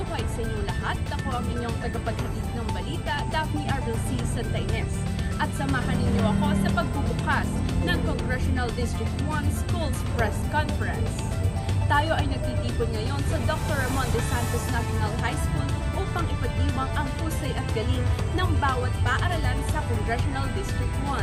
Mabuhay sa inyong lahat. Ako ang inyong tagapaghatid ng balita, Daphne Arbilsi Santa Ines. At samahan ninyo ako sa pagbubukas ng Congressional District 1 Schools Press Conference. Tayo ay nagtitipon ngayon sa Dr. Ramon de Santos National High School upang ipagdiwang ang husay at galing ng bawat paaralan sa Congressional District 1.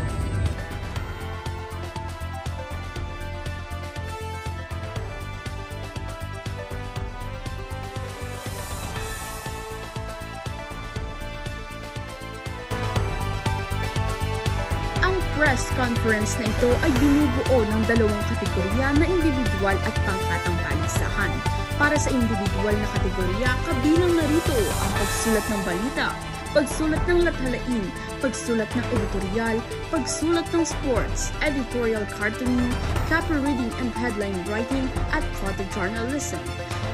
Ang press conference na ito ay binubuo ng dalawang kategorya na individual at pangkatang paligsahan. Para sa individual na kategorya, kabilang narito ang pagsulat ng balita, pagsulat ng lathalain, pagsulat ng editorial, pagsulat ng sports, editorial cartooning, copy reading and headline writing, at photojournalism.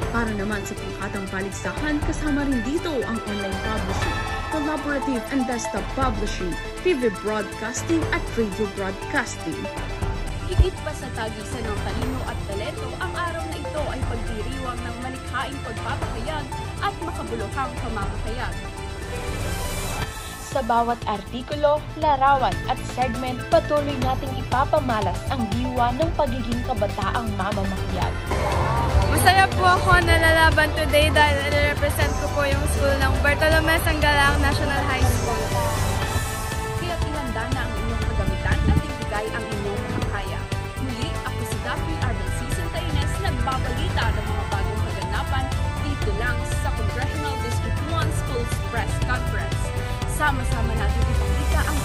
Para naman sa pangkatang paligsahan, kasama rin dito ang online publishing, collaborative and desktop publishing, TV broadcasting at radio broadcasting. Higit pa sa tagisan ng talino at talento, ang araw na ito ay pagdiriwang ng malikhaing pagpapahayag at makabuluhang pamamahayag. Sa bawat artikulo, larawan at segment, patuloy nating ipapamalas ang diwa ng pagiging kabataang mamamahayag. Masaya po ako na lalaban today dahil represent ko po yung school ng Bartolome Sanggalang National High School. Kaya ihanda na ang inyong kagamitan at ibigay ang inyong makakaya. Muli, ako si Daphne Arbilsi Santa Ines, nagbabalita ng mga bagong kaganapan dito lang sa Congressional District 1 Schools Press Conference. Sama-sama natin ipabalita ang